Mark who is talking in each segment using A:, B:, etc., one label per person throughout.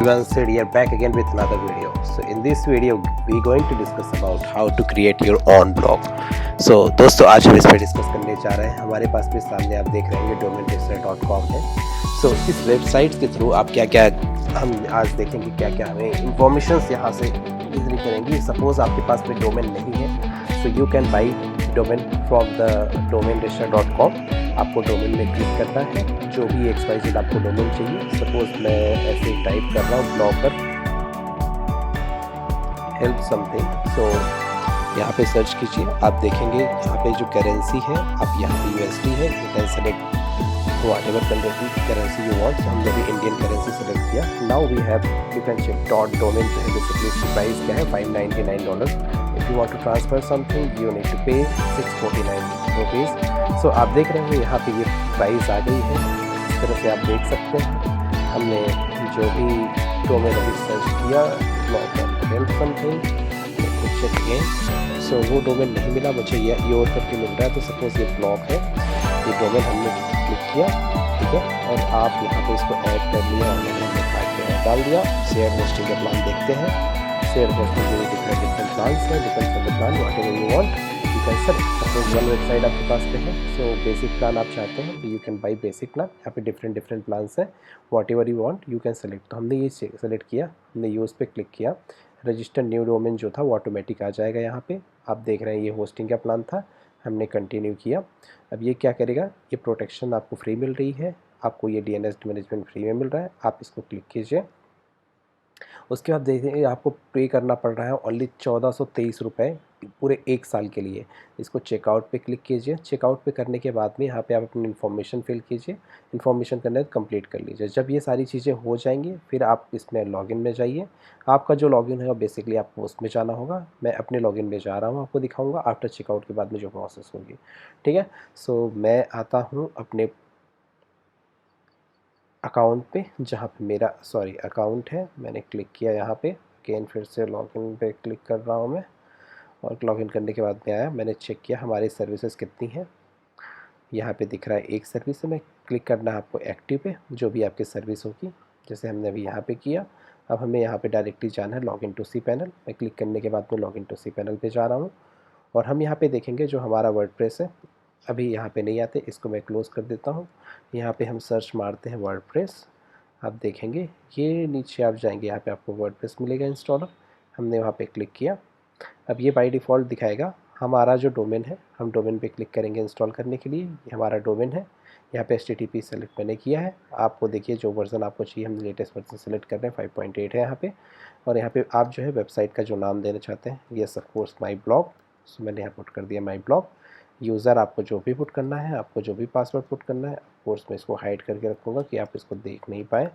A: Everyone said we are back again with another video. So in this video we going to discuss about how to create your own blog. So दोस्तों आज हम इस पर discuss करने जा रहे हैं. हमारे पास भी सामने आप देख रहे हैं domainregister.com है. So इस वेबसाइट के थ्रू आप क्या क्या हम आज देखेंगे, क्या क्या हमें इंफॉर्मेशन यहाँ से इजीली करेंगे. सपोज आपके पास कोई डोमेन नहीं है, so you can buy domain from the domainregister.com. आपको डोमेन में क्लिक करना है, जो भी XYZ आपको डोमेन चाहिए. सपोज मैं ऐसे टाइप कर रहा हूँ ब्लॉगर हेल्प समथिंग. सो यहाँ पे सर्च कीजिए. आप देखेंगे यहाँ पे जो करेंसी है, आप यहाँ पे USD है. You can select whatever currency you want. हमने भी इंडियन करेंसी सेलेक्ट किया. Now we have, you can check dot domain जो है बेसिकली प्राइस क्या है, $599. If you want to transfer something you need to pay ₹649. सो आप देख रहे हैं यहाँ पे ये प्राइस आ गई है. इस तरह से आप देख सकते हैं. हमने जो भी डोमेन अभी सर्च किया हेल्प समथिंग, चेक अगेन. सो वो डोमेन नहीं मिला मुझे, ये और करके मिल रहा है. तो सपोज ये ब्लॉग है, ये डोमेन हमने क्लिक किया, ठीक है. और आप यहाँ पे इसको ऐड कर लिया और मैंने डाल दिया. शेयर होस्टिंग का प्लान देखते हैं. शेयर होस्टिंग में डिफरेंट प्लान्स है, depends on the plan what ever you want. You can select. Suppose one website आपके पास पे है, सो बेसिक प्लान आप चाहते हैं तो you can buy basic plan. यहाँ पे डिफरेंट प्लान्स हैं. What ever you want you can select. तो हमने ये सेलेक्ट किया, हमने यूज़ पे क्लिक किया. रजिस्टर न्यू डोमेन जो था वो ऑटोमेटिक आ जाएगा. यहाँ पे आप देख रहे हैं ये होस्टिंग का प्लान था, हमने कंटिन्यू किया. अब ये क्या करेगा, ये प्रोटेक्शन आपको फ्री मिल रही है, आपको ये DNS मैनेजमेंट फ्री में मिल रहा है. आप इसको क्लिक कीजिए. उसके बाद देखिए आपको पे करना पड़ रहा है ओनली ₹1423 पूरे 1 साल के लिए. इसको चेकआउट पे क्लिक कीजिए. चेकआउट पे करने के बाद में यहाँ पे आप अपनी इन्फॉर्मेशन फिल कीजिए. इन्फॉर्मेशन करने कंप्लीट कर लीजिए. जब ये सारी चीज़ें हो जाएंगी फिर आप इसमें लॉगिन में जाइए. आपका जो लॉगिन है बेसिकली आपको उसमें जाना होगा. मैं अपने लॉगिन में जा रहा हूँ, आपको दिखाऊँगा आफ्टर चेकआउट के बाद में जो प्रोसेस होगी, ठीक है. सो मैं आता हूँ अपने अकाउंट पे, जहाँ पे मेरा अकाउंट है. मैंने क्लिक किया यहाँ पे अगेन, फिर से लॉगिन पे क्लिक कर रहा हूँ मैं. और लॉगिन करने के बाद में आया, मैंने चेक किया हमारी सर्विसेज कितनी हैं. यहाँ पे दिख रहा है एक सर्विस है. मैं क्लिक करना है आपको एक्टिव पे, जो भी आपकी सर्विस होगी. जैसे हमने अभी यहाँ पे किया, अब हमें यहाँ पे डायरेक्टली जाना है लॉगिन टू cPanel. मैं क्लिक करने के बाद में लॉगिन टू cPanel पे जा रहा हूँ. और हम यहाँ पे देखेंगे जो हमारा वर्डप्रेस है, अभी यहाँ पे नहीं आते, इसको मैं क्लोज़ कर देता हूँ. यहाँ पे हम सर्च मारते हैं वर्डप्रेस. आप देखेंगे ये नीचे आप जाएंगे, यहाँ पे आपको वर्डप्रेस मिलेगा इंस्टॉलर. हमने वहाँ पे क्लिक किया. अब ये बाय डिफ़ॉल्ट दिखाएगा हमारा जो डोमेन है. हम डोमेन पे क्लिक करेंगे इंस्टॉल करने के लिए. ये हमारा डोमेन है. यहाँ पे HTTP सेलेक्ट मैंने किया है. आपको देखिए जो वर्ज़न आपको चाहिए, हम लेटेस्ट वर्ज़न सेलेक्ट कर रहे हैं, 5.8 है यहाँ पे. और यहाँ पे आप जो है वेबसाइट का जो नाम देना चाहते हैं, yes of course my blog. So मैंने यहाँ पुट कर दिया माई ब्लॉग. यूज़र आपको जो भी पुट करना है, आपको जो भी पासवर्ड पुट करना है, ऑफ कोर्स मैं इसको हाइड करके रखूँगा कि आप इसको देख नहीं पाए.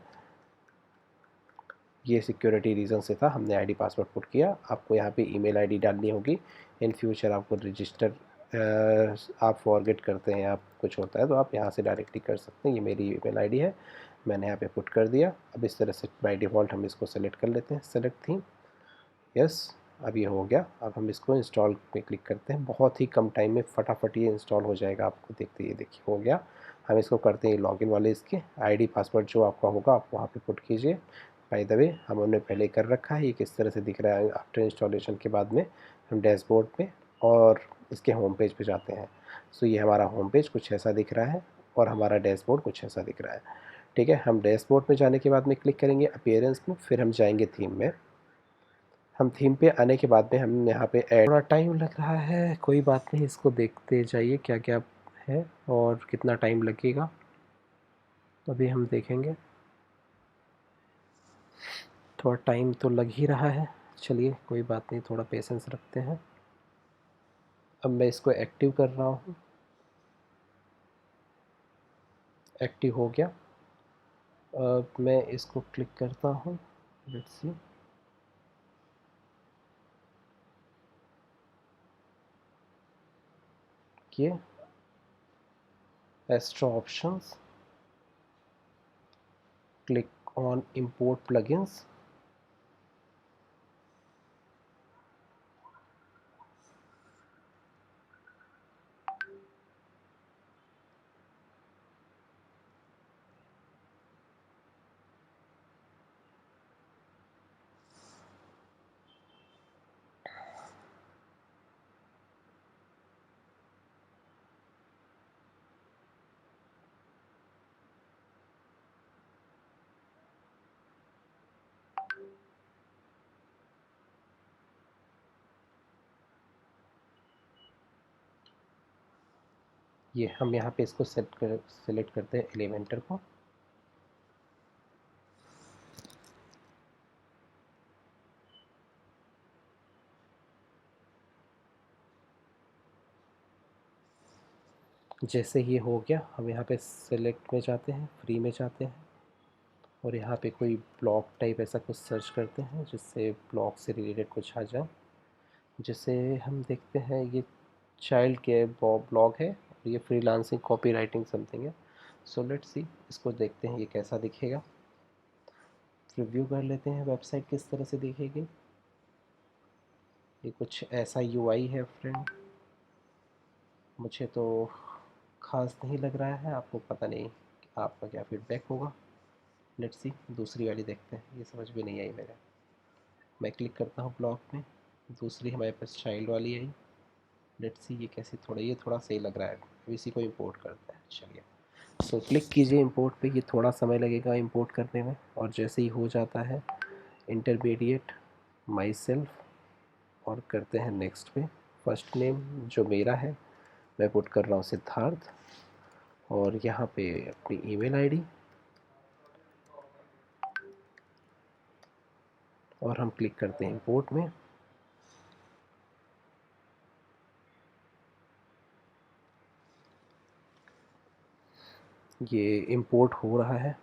A: ये सिक्योरिटी रीज़न से था, हमने आईडी पासवर्ड पुट किया. आपको यहाँ पे ईमेल आईडी डालनी होगी. इन फ्यूचर आपको रजिस्टर आप फॉरगेट करते हैं, आप कुछ होता है तो आप यहाँ से डायरेक्टली कर सकते हैं. ये मेरी ईमेल आईडी है, मैंने यहाँ पे पुट कर दिया. अब इस तरह से बाय डिफ़ॉल्ट हम इसको सेलेक्ट कर लेते हैं. Select theme, yes. अब ये हो गया. अब हम इसको इंस्टॉल पे क्लिक करते हैं. बहुत ही कम टाइम में फटाफट ये इंस्टॉल हो जाएगा. आपको देखते ये देखिए हो गया. हम इसको करते हैं लॉगिन वाले. इसके आईडी पासवर्ड जो आपका होगा आप वहाँ पे पुट कीजिए. बाय द वे हमने पहले कर रखा है. ये किस तरह से दिख रहा है आफ्टर इंस्टॉलेशन के बाद में. हम डैशबोर्ड पे और इसके होम पेज पे जाते हैं. सो ये हमारा होम पेज कुछ ऐसा दिख रहा है और हमारा डैशबोर्ड कुछ ऐसा दिख रहा है, ठीक है. हम डैशबोर्ड में जाने के बाद में क्लिक करेंगे अपीयरेंस में, फिर हम जाएंगे थीम में. हम थीम पे आने के बाद में हम यहाँ पे ऐड, थोड़ा टाइम लग रहा है, कोई बात नहीं, इसको देखते जाइए क्या क्या है और कितना टाइम लगेगा. अभी हम देखेंगे. थोड़ा टाइम तो लग ही रहा है. चलिए कोई बात नहीं, थोड़ा पेशेंस रखते हैं. अब मैं इसको एक्टिव कर रहा हूँ. एक्टिव हो गया. अब मैं इसको क्लिक करता हूँ. Let's see. ये extra options, click on import plugins. ये हम यहाँ पे इसको सेलेक्ट करते हैं एलिमेंटर को। जैसे ये हो गया, हम यहाँ पे सेलेक्ट में जाते हैं, फ्री में जाते हैं, और यहाँ पे कोई ब्लॉग टाइप ऐसा कुछ सर्च करते हैं जिससे ब्लॉग से रिलेटेड कुछ आ जाए। जैसे हम देखते हैं ये चाइल्ड केयर ब्लॉग है और ये फ्रीलांसिंग कॉपी राइटिंग समथिंग है। सो लेट्स सी, इसको देखते हैं ये कैसा दिखेगा। रिव्यू कर लेते हैं वेबसाइट किस तरह से दिखेगी। ये कुछ ऐसा यूआई है फ्रेंड, मुझे तो ख़ास नहीं लग रहा है, आपको पता नहीं आपका क्या फीडबैक होगा। लेट्स सी, दूसरी वाली देखते हैं, ये समझ में नहीं आई मेरे। मैं क्लिक करता हूँ ब्लॉग में, दूसरी हमारे पास चाइल्ड वाली आई। लेट्स सी ये कैसी, ये थोड़ा सही लग रहा है, अब इसी को इंपोर्ट करते हैं। चलिए, सो क्लिक कीजिए इंपोर्ट पे, ये थोड़ा समय लगेगा इंपोर्ट करने में, और जैसे ही हो जाता है इंटरमीडिएट माई सेल्फ और करते हैं नेक्स्ट पे। फर्स्ट नेम जो मेरा है मैं पुट कर रहा हूँ सिद्धार्थ, और यहाँ पे अपनी ईमेल आईडी, और हम क्लिक करते हैं इंपोर्ट में। ये इंपोर्ट हो रहा है।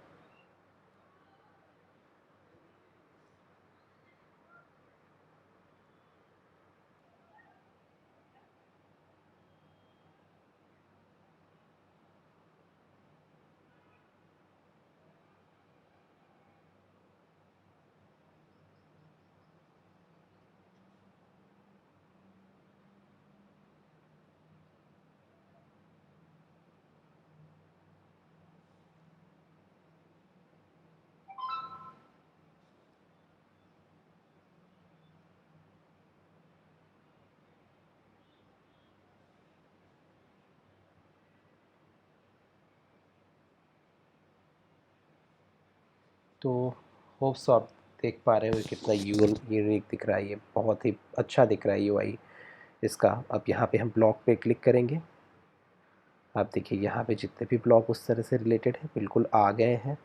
A: तो होप सो आप देख पा रहे हो कितना यूनिक दिख रहा है, ये बहुत ही अच्छा दिख रहा है यूआई इसका। अब यहाँ पे हम ब्लॉग पे क्लिक करेंगे, आप देखिए यहाँ पे जितने भी ब्लॉग उस तरह से रिलेटेड हैं बिल्कुल आ गए हैं।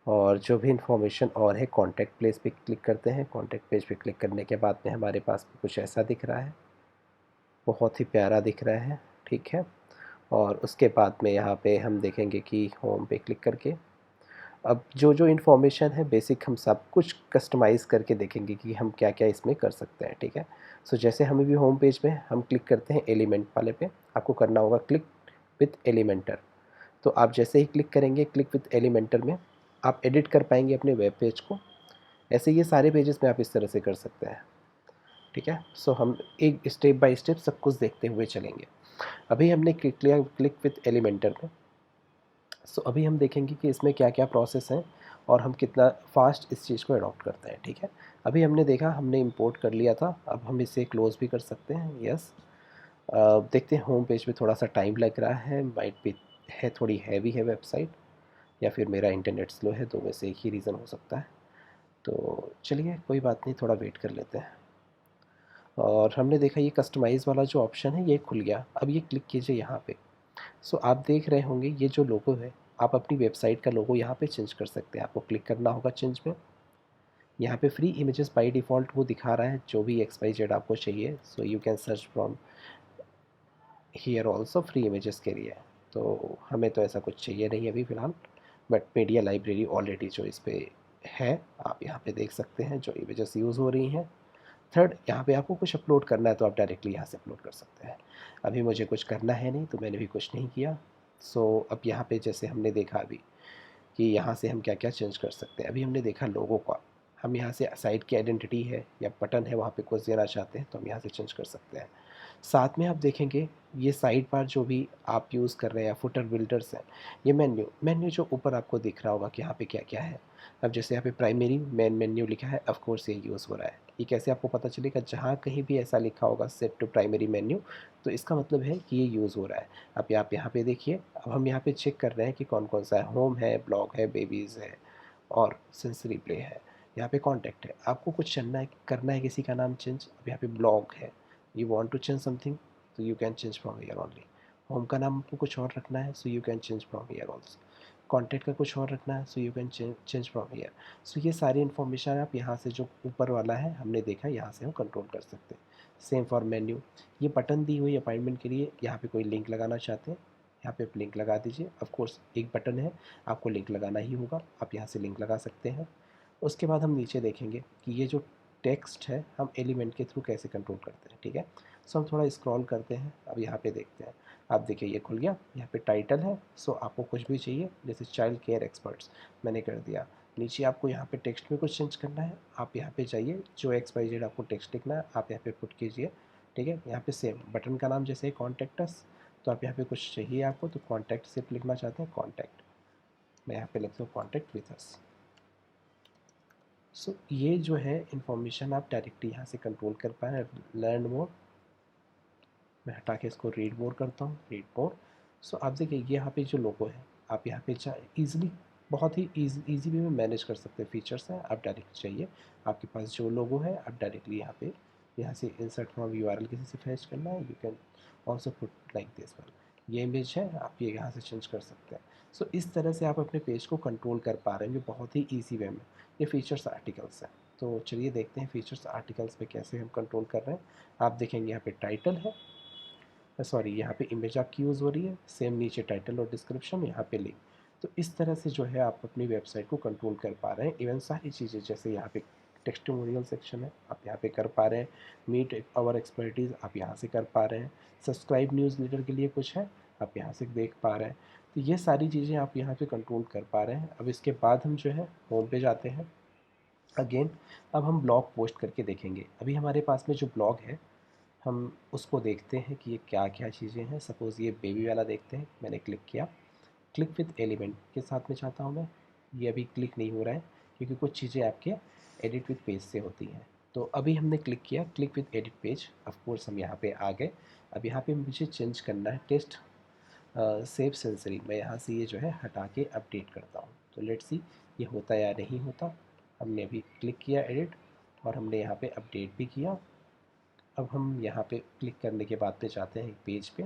A: और जो भी इंफॉर्मेशन और है, कॉन्टैक्ट प्लेस पे क्लिक करते हैं। कॉन्टैक्ट पेज पे क्लिक करने के बाद में हमारे पास कुछ ऐसा दिख रहा है, बहुत ही प्यारा दिख रहा है, ठीक है। और उसके बाद में यहाँ पे हम देखेंगे कि होम पे क्लिक करके अब जो जो इन्फॉर्मेशन है बेसिक हम सब कुछ कस्टमाइज़ करके देखेंगे कि हम क्या क्या इसमें कर सकते हैं, ठीक है। सो जैसे हमें भी होम पेज में हम क्लिक करते हैं एलिमेंट वाले पे, आपको करना होगा क्लिक विथ एलिमेंटर। तो आप जैसे ही क्लिक करेंगे क्लिक विथ एलिमेंटर में, आप एडिट कर पाएंगे अपने वेब पेज को। ऐसे ये सारे पेजेस में आप इस तरह से कर सकते हैं, ठीक है। सो हम एक स्टेप बाय स्टेप सब कुछ देखते हुए चलेंगे। अभी हमने क्लिक किया क्लिक विथ एलिमेंटर में। सो अभी हम देखेंगे कि इसमें क्या क्या प्रोसेस हैं और हम कितना फास्ट इस चीज़ को अडॉप्ट करते हैं, ठीक है। अभी हमने देखा, हमने इंपोर्ट कर लिया था, अब हम इसे क्लोज़ भी कर सकते हैं, यस। देखते हैं होम पेज पे थोड़ा सा टाइम लग रहा है, माइट भी है, थोड़ी हैवी है वेबसाइट, या फिर मेरा इंटरनेट स्लो है, दो में से एक ही रीज़न हो सकता है। तो चलिए कोई बात नहीं, थोड़ा वेट कर लेते हैं। और हमने देखा ये कस्टमाइज़ वाला जो ऑप्शन है ये खुल गया, अब ये क्लिक कीजिए यहाँ पे। सो आप देख रहे होंगे ये जो लोगो है, आप अपनी वेबसाइट का लोगो यहाँ पे चेंज कर सकते हैं। आपको क्लिक करना होगा चेंज पे, यहाँ पे फ्री इमेजेस बाय डिफ़ॉल्ट वो दिखा रहा है जो भी XYZ आपको चाहिए। सो you can search from here also free images के लिए। तो हमें तो ऐसा कुछ चाहिए नहीं अभी फ़िलहाल, बट मीडिया लाइब्रेरी ऑलरेडी जो इस पे है, आप यहाँ पे देख सकते हैं जो इमेजेस यूज़ हो रही हैं। थर्ड, यहाँ पे आपको कुछ अपलोड करना है तो आप डायरेक्टली यहाँ से अपलोड कर सकते हैं। अभी मुझे कुछ करना है नहीं तो मैंने भी कुछ नहीं किया। सो अब यहाँ पे जैसे हमने देखा अभी कि यहाँ से हम क्या क्या चेंज कर सकते हैं। अभी हमने देखा लोगों का, हम यहाँ से साइट की आइडेंटिटी है या बटन है वहाँ पे कुछ देना चाहते हैं तो हम यहाँ से चेंज कर सकते हैं। साथ में आप देखेंगे ये साइड बार जो भी आप यूज़ कर रहे हैं या फुटर बिल्डर्स हैं, ये मेन्यू जो ऊपर आपको दिख रहा होगा कि यहाँ पे क्या क्या है। अब जैसे यहाँ पे प्राइमरी मेन मेन्यू लिखा है, ऑफ कोर्स ये यूज़ हो रहा है। ये कैसे आपको पता चलेगा, जहाँ कहीं भी ऐसा लिखा होगा सेट टू प्राइमरी मेन्यू, तो इसका मतलब है कि ये यूज़ हो रहा है। अब आप यहाँ पे देखिए, अब हम यहाँ पे चेक कर रहे हैं कि कौन कौन सा है। होम है, ब्लॉग है, बेबीज़ है, और सेंसरी प्ले है। यहाँ पे कॉन्टैक्ट है, आपको कुछ करना है किसी का नाम चेंज। अब यहाँ पे ब्लॉग है, you want to change something, तो you can change from here only. Home का नाम आपको कुछ और रखना है, so you can change from here also. Contact का कुछ और रखना है, so you can change from here. सो ये सारी इन्फॉर्मेशन आप यहाँ से जो ऊपर वाला है हमने देखा, यहाँ से हम कंट्रोल कर सकते हैं। सेम फॉर मेन्यू, ये बटन दी हुई अपॉइंटमेंट के लिए, यहाँ पे कोई लिंक लगाना चाहते हैं, यहाँ पे आप लिंक लगा दीजिए। ऑफ कोर्स एक बटन है, आपको लिंक लगाना ही होगा, आप यहाँ से लिंक लगा सकते हैं। उसके बाद हम नीचे देखेंगे कि ये जो टेक्स्ट है हम एलिमेंट के थ्रू कैसे कंट्रोल करते हैं, ठीक है। सो हम थोड़ा स्क्रॉल करते हैं, अब यहाँ पे देखते हैं। आप देखिए ये खुल गया, यहाँ पे टाइटल है। सो आपको कुछ भी चाहिए, जैसे चाइल्ड केयर एक्सपर्ट्स मैंने कर दिया। नीचे आपको यहाँ पे टेक्स्ट में कुछ चेंज करना है, आप यहाँ पे जाइए, जो XYZ आपको टेक्स्ट लिखना है आप यहाँ पे पुट कीजिए, ठीक है। यहाँ पे सेम बटन का नाम जैसे कॉन्टैक्ट अस, तो आप यहाँ पे कुछ चाहिए आपको, तो कॉन्टैक्ट सिर्फ लिखना चाहते हैं कॉन्टैक्ट, मैं यहाँ पे लिखता हूँ कॉन्टैक्ट विथ अस। सो ये जो है इन्फॉर्मेशन आप डायरेक्टली यहाँ से कंट्रोल कर पाए। लर्न मोर, मैं हटा के इसको रीड मोर करता हूँ, रीड मोर। सो आप देखिए ये यहाँ पे जो लोगो है, आप यहाँ पे ईजिली, बहुत ही ईजी वे में मैनेज कर सकते हैं। फीचर्स हैं, आप डायरेक्ट चाहिए, आपके पास जो लोगो है आप डायरेक्टली यहाँ पे, यहाँ से इंसर्ट फ्रॉम URL किसी से फैच करना है, you can also put like this one. ये इमेज है, आप ये यहाँ से चेंज कर सकते हैं। सो इस तरह से आप अपने पेज को कंट्रोल कर पा रहे हैं, जो बहुत ही ईजी वे में। ये फीचर्स आर्टिकल्स हैं, तो चलिए देखते हैं फीचर्स आर्टिकल्स पे कैसे हम कंट्रोल कर रहे हैं। आप देखेंगे यहाँ पे टाइटल है, सॉरी यहाँ पे इमेज आपकी यूज़ हो रही है, सेम नीचे टाइटल और डिस्क्रिप्शन, यहाँ पे लिंक। तो इस तरह से जो है आप अपनी वेबसाइट को कंट्रोल कर पा रहे हैं। इवन सारी चीज़ें, जैसे यहाँ पे टेस्टिमोनियल सेक्शन है, आप यहाँ पे कर पा रहे हैं। मीट आवर एक्सपर्टीज़ आप यहाँ से कर पा रहे हैं। सब्सक्राइब न्यूज़लेटर के लिए कुछ है, आप यहाँ से देख पा रहे हैं। तो ये सारी चीज़ें आप यहाँ पे कंट्रोल कर पा रहे हैं। अब इसके बाद हम जो है होम पे जाते हैं अगेन। अब हम ब्लॉग पोस्ट करके देखेंगे। अभी हमारे पास में जो ब्लॉग है, हम उसको देखते हैं कि ये क्या क्या चीज़ें हैं। सपोज़ ये बेबी वाला देखते हैं, मैंने क्लिक किया, क्लिक विथ एलिमेंट के साथ में चाहता हूँ मैं, ये अभी क्लिक नहीं हो रहा है क्योंकि कुछ चीज़ें आपके एडिट विथ पेज से होती हैं। तो अभी हमने क्लिक किया, click with edit page, of course हम यहाँ पे आ गए। अब यहाँ पे मुझे चेंज करना है टेस्ट सेव सेंसरी, मैं यहाँ से ये जो है हटा के अपडेट करता हूँ। तो लेट्स सी ये होता या नहीं होता। हमने अभी क्लिक किया एडिट, और हमने यहाँ पे अपडेट भी किया। अब हम यहाँ पे क्लिक करने के बाद पे जाते हैं एक पेज पे,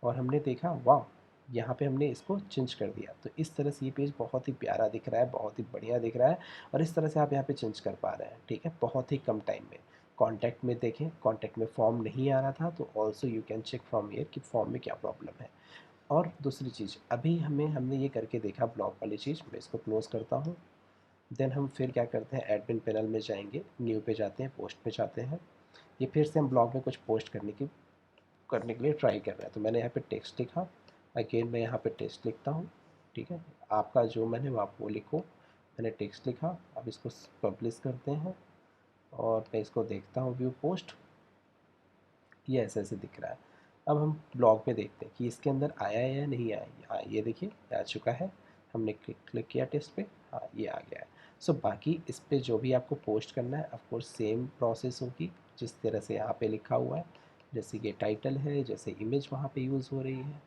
A: और हमने देखा वाह, यहाँ पे हमने इसको चेंज कर दिया। तो इस तरह से ये पेज बहुत ही प्यारा दिख रहा है, बहुत ही बढ़िया दिख रहा है, और इस तरह से आप यहाँ पे चेंज कर पा रहे हैं, ठीक है, बहुत ही कम टाइम में। कॉन्टैक्ट में देखें, कॉन्टैक्ट में फॉर्म नहीं आ रहा था, तो also you can check from here कि फॉर्म में क्या प्रॉब्लम है। और दूसरी चीज़, अभी हमने ये करके देखा ब्लॉग वाली चीज़, मैं इसको क्लोज़ करता हूँ। देन हम फिर क्या करते हैं, एडमिन पैनल में जाएंगे, न्यू पे जाते हैं, पोस्ट पे जाते हैं। ये फिर से हम ब्लॉग में कुछ पोस्ट करने के लिए ट्राई कर रहे हैं। तो मैंने यहाँ पे टेक्स्ट लिखा, अगेन मैं यहाँ पे टेक्स्ट लिखता हूँ, ठीक है। आपका जो मैंने आप वो लिखो, मैंने टेक्स्ट लिखा। अब इसको पब्लिश करते हैं, और मैं इसको देखता हूँ व्यू पोस्ट, ये ऐसे ऐसे दिख रहा है। अब हम ब्लॉग में देखते हैं कि इसके अंदर आया है या नहीं आया। हाँ ये देखिए आ चुका है, हमने क्लिक किया टेस्ट पे, हाँ ये आ गया है। सो बाकी इस पे जो भी आपको पोस्ट करना है, ऑफ कोर्स सेम प्रोसेस होगी जिस तरह से यहाँ पे लिखा हुआ है। जैसे ये टाइटल है, जैसे इमेज वहाँ पे यूज़ हो रही है,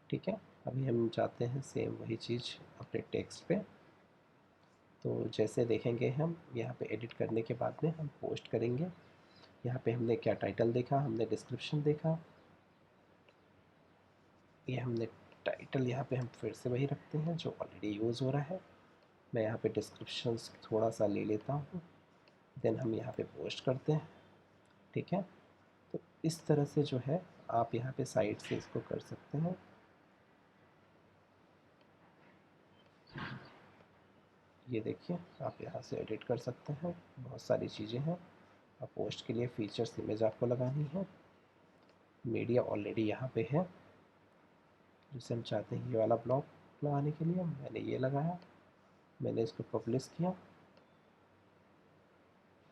A: ठीक है। अभी हम चाहते हैं सेम वही चीज़ अपने टेक्स्ट पे। तो जैसे देखेंगे हम यहाँ पे एडिट करने के बाद में हम पोस्ट करेंगे। यहाँ पे हमने क्या टाइटल देखा, हमने डिस्क्रिप्शन देखा, ये हमने टाइटल यहाँ पे हम फिर से वही रखते हैं जो ऑलरेडी यूज़ हो रहा है। मैं यहाँ पे डिस्क्रिप्शंस थोड़ा सा ले लेता हूँ, देन हम यहाँ पे पोस्ट करते हैं, ठीक है। तो इस तरह से जो है आप यहाँ पे साइड से इसको कर सकते हैं। ये देखिए आप यहाँ से एडिट कर सकते हैं, बहुत सारी चीज़ें हैं। आप पोस्ट के लिए फीचर्स इमेज आपको लगानी है, मीडिया ऑलरेडी यहाँ पे है, जिसे हम चाहते हैं ये वाला ब्लॉग लगाने के लिए मैंने ये लगाया, मैंने इसको पब्लिश किया,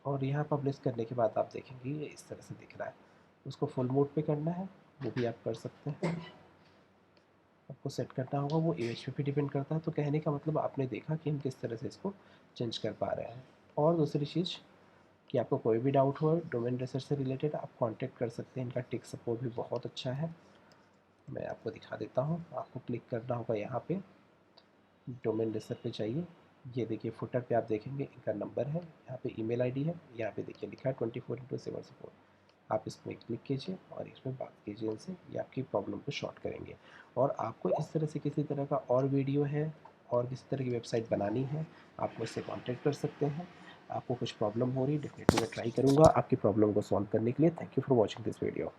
A: और यहाँ पब्लिश करने के बाद आप देखेंगे ये इस तरह से दिख रहा है। उसको फुल मोड पे करना है, वो भी आप कर सकते हैं, आपको सेट करना होगा, वो इमेज पे भी डिपेंड करता है। तो कहने का मतलब आपने देखा कि हम किस तरह से इसको चेंज कर पा रहे हैं। और दूसरी चीज़ कि आपको कोई भी डाउट हो डोमेन रिसर्च से रिलेटेड, आप कांटेक्ट कर सकते हैं, इनका टेक सपोर्ट भी बहुत अच्छा है। मैं आपको दिखा देता हूँ, आपको क्लिक करना होगा यहाँ पे, डोमेन रिसर्च पे चाहिए। ये देखिए फुटर पे आप देखेंगे इनका नंबर है, यहाँ पे ईमेल आईडी है, यहाँ पे देखिए लिखा है 24/7 सपोर्ट। आप इसमें क्लिक कीजिए और इसमें बात कीजिए इनसे, ये आपकी प्रॉब्लम को सॉर्ट करेंगे। और आपको इस तरह से किसी तरह का और वीडियो है और किसी तरह की वेबसाइट बनानी है, आप मुझसे कॉन्टैक्ट कर सकते हैं। आपको कुछ प्रॉब्लम हो रही है, डेफिनेटली मैं ट्राई करूँगा आपकी प्रॉब्लम को सॉल्व करने के लिए। Thank you for watching this video.